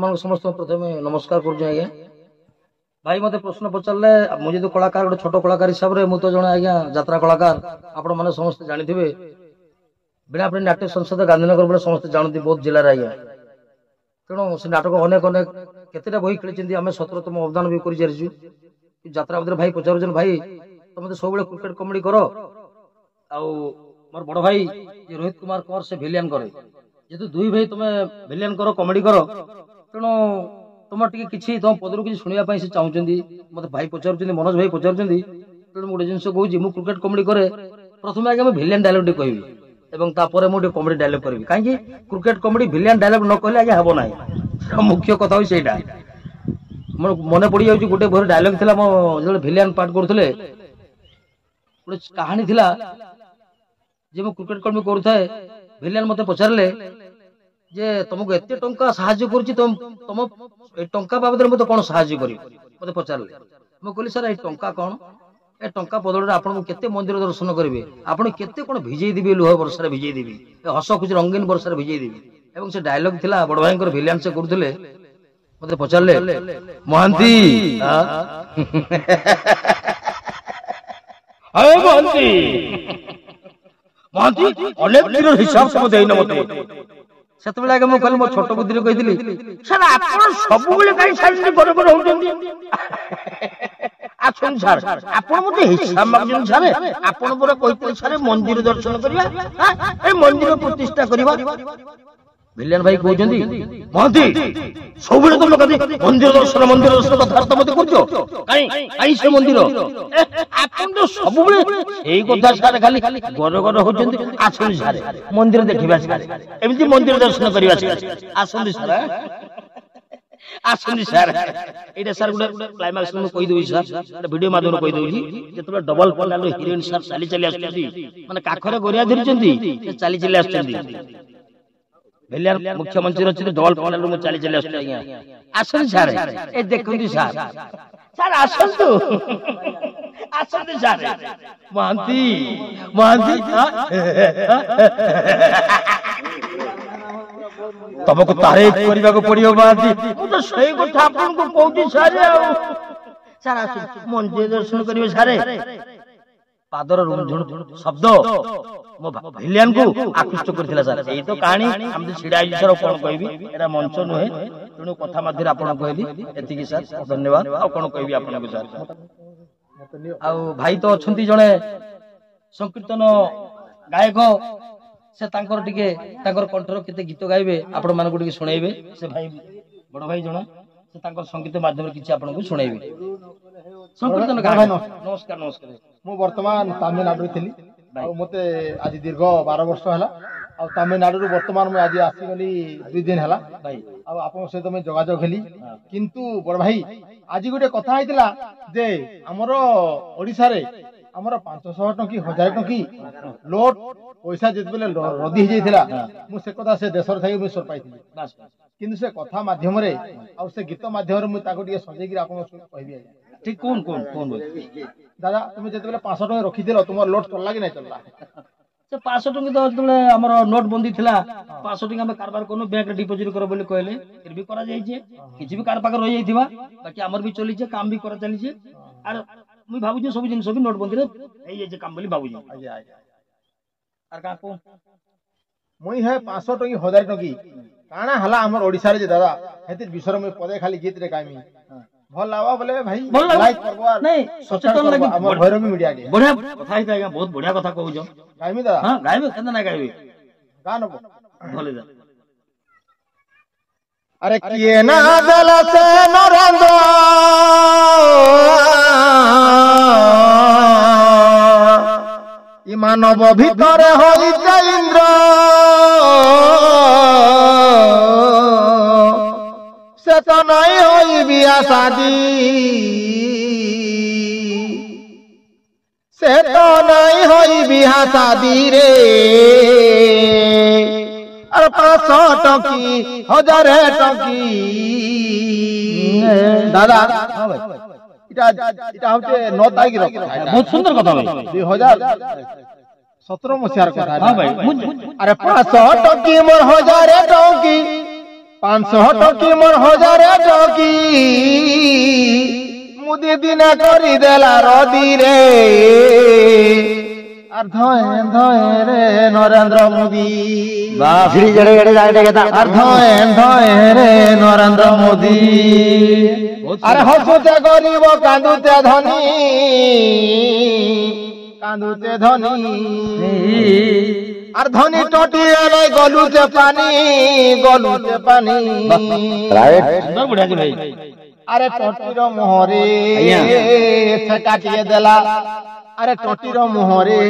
मान समस्त प्रथम नमस्कार करुँ आज्ञा भाई मत प्रश्न पचारे मुझे कलाकार गोटे छोट कलाकार हिसाब से मुझे जड़े आज्ञा यात्रा कलाकार आपण मैंने समस्त जानी बीणापाणी नाट्य संसद गांधीनगर बोले समस्त जानते बहुत जिले आज्ञा तेणु से नाटक अनेक अनेक केतेटा बही खेली आम 17तम अवदान भी कर यात्रा बदले भाई पचार भाई तुम सब क्रिकेट कमेडी कर मोर बड़ भाई रोहित कुमार कंवर से भिलियन करे जेतु दुई भाई तुम भिलियन कर कमेडी कर तेणु तुम टे कि तुम पदर किसी शुणा से चाहते मत भाई पचार मनोज भाई पचार तेणु गोटे जिन कहूँ मुझे क्रिकेट कमेडी करे प्रथम आगे मुझे भिलियन डायलॉग टी कहबी एवं तापर मुझे कमेडी डायलॉग करी कहीं क्रिकेट कमेडी भिलियन डायलॉग न कहले आगे हे ना मुख्य कथा हो सहीटा मन पड़ जाऊँ गोटे भर डायलॉग थिला मो जो भिलियन पार्ट करते गोटे कहानी थिला जे मो क्रिकेट कमेडी करुए भिलियन मत पचारे जे तुमको एत टंका साहाय्य करुच्ची तुम तुम टंका बाबद मत कौन साहाय्य कर मत पचारे मुझे कहली सर ये टंका कौन ए टंका बदल आपको केते मंदिर दर्शन करेंगे आपड़ केते कौन भिजई देवी लुह वर्षा भिजई देवी हस खुशी रंगीन वर्षा भिजई देवी एवं से डायलॉग थिला बड़ भाई भिलियन से करते मत पचारे महांती हिसाब से से कहली मो छोट बुद्धि कही सर आप सब आछन सर आपण मते हिसाब मागजन सर आपण पर कहिते सर मंदिर दर्शन करिया ए मंदिर प्रतिष्ठा करिवा भिलियन भाई कहउछंदी महंती सबले तुम कदी मंदिर दर्शन कथा मते कहछो काई से मंदिर आपण तो सबले एई कथा सर खाली गर गर होछंदी आछन सर मंदिर देखिबा सर एमिति मंदिर दर्शन करिवा सर आछन सर आसुनी सर एटा सर गुडा क्लाइमैक्स में कहि दोई सर वीडियो माध्यम कहि दोई जेतबे डबल पल्लालो हीरोइन सर चाली चली आछथि माने काखरे गोरिया धरिचंती से चाली चली आछथि भिलियन मुख्यमंत्री रचित डबल पल्लालो में चाली चली आछथि आज्ञा आसुनी सर ए देखंती सर सर आसंतु आसंतु सर महांती महांती तुमको तारीफ करने को पड़ो महांती तो सही कथा आपको कहूँ सर सर आस मंदिर दर्शन करेंगे सर पादर रुंझुण शब्द मो भिलियन को आकृष्ट करथिला सर एई तो कहानी हम तो छिडा आइ सर कोन कहबी एरा मंच नुहे तेणु कथा मध्य आपन कहली एतिकी सर धन्यवाद आ कोन कहबी आपन को सर आ भाई तो अछंती जणे संकीर्तन गायक से तांकर टिके तांकर कंठर केते गीत गाइबे आपण मानको टिके सुनाइबे से भाई बड़ भाई जणा से तांकर संगीत माध्यम किछि आपण को सुनाइबे संकीर्तन गायक नमस्कार नमस्कार मु वर्तमान तमिलनाडु थिली आ मते आज दीर्घ 12 वर्ष हला आ तमिलनाडु वर्तमान मु आज आसी गली 2 दिन हला भाई आ आपन से तो मैं जोगाजोग हेली किंतु बड़ भाई आज गोटे कथा आइतिला जे हमरो ओडिसा रे हमरो 500 टंकी 1000 टंकी लोट पैसा जितबेले रदी हो जाइतिला मु से कथा से देशर थाई मु सर पाइतिली किंतु से कथा माध्यम रे आ से गीत माध्यम रे मु ताको टिके सजै कि आपन कहबी ठीक कौन कौन कौन दादा तुम जितबेले 500 टंका रखी दिलो तुम लोट चलला कि नै चलला से 500 टंका तो जतबेले हमर नोट बंदी थिला 500 टंका हम कारबार कोनो बैंक रे डिपॉजिट करो बोली कहले फिर भी करा जाई छे किछि भी कार पाकर रहि जाइथिबा बाकी हमर भी चली छे काम भी करा चली छे आर मुई भाबु जे सब जिन सब नोट बंदी रे एई जे काम बोली भाबु जे आजा आजा आर का को मुई है 500 टंकी 1000 टंकी काना हला हमर ओडिसा रे जे दादा हेति विषय में पदे खाली गीत रे गामी भल लावा बोले भाई लाइक करबो नहीं सचेतन लागि हमर भैरवी मीडिया के बढ़िया कथा हिता आज्ञा बहुत बढ़िया कथा कहू जो गामी दादा हां गाइबे केना ना गाइबे गानो भले जा अरे किए ना दल से नरंद इ मानव भीतर होई इंद्र से तो नहीं होई बिया शादी से तो नहीं होई बिया शादी रे अरे 500 टंकी 1000 टंकी दादा हां भाई इटा होचे 9 तारीख रो बहुत सुंदर कथा भाई 2017 मसियार कथा हां भाई अरे 500 टंकी मोर 1000 टंकी 500 टकी मोर 1000 टकी मुदी दिना करी देला रदी रे আর ধয়ে ধয়ে রে নরেন্দ্র মোদি বাফরি জড়ে জড়ে যাইতে গেতা আর ধয়ে ধয়ে রে নরেন্দ্র মোদি আরে হসুতে গরিব কাঁদুতে ধনী কাঁদুতে ধনী আর ধনী টটি এলে গলুতে পানি রাইট সুন্দর বঢ়িয়া ଅଛି ଭାଇ আরে টটির মোহরে কাটিয়ে দেলা আরে টটির মোহরে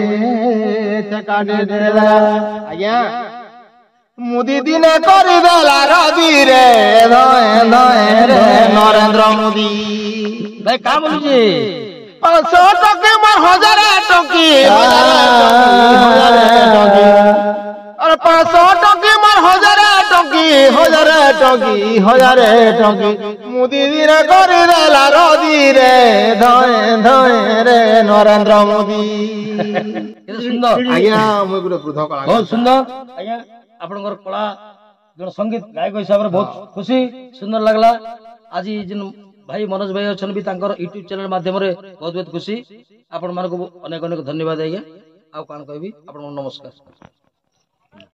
কাটিয়ে দেলা আজ্ঞা মুদি দিনে করে দেলা রবি রে ধয়ে ধয়ে রে নরেন্দ্র মোদি ଭାଇ କାଁ ବୋଲୁଛି 500 टकी मोर 1000 टकी अरे 500 टकी मोर 1000 टकी 1000 टकी मुदी दिने करी देला रदी रे धए धए रे नरेंद्र मोदी କେତେ ସୁନ୍ଦର ଆଜ୍ଞା ମୁଁ ଗୋଟେ ବୃଦ୍ଧ କଳା ବହୁତ ସୁନ୍ଦର ଆଜ୍ଞା ଆପଣଙ୍କର କଳା ଜଣେ ସଙ୍ଗୀତ ଗାୟକ ହିସାବରେ ବହୁତ ଖୁସି ସୁନ୍ଦର ଲାଗିଲା ଆଜି ଯେନ୍ ଭାଇ ମନୋଜ ଭାଇ ଅଛନ୍ତି ବି ତାଙ୍କର ୟୁଟ୍ୟୁବ ଚ୍ୟାନେଲ ମାଧ୍ୟମରେ ବହୁତ ବହୁତ ଖୁସି ଆପଣ ମାନଙ୍କୁ ଅନେକ ଅନେକ ଧନ୍ୟବାଦ ଆଜ୍ଞା ଆଉ କଣ କହିବି ଆପଣଙ୍କୁ ନମସ୍କାର।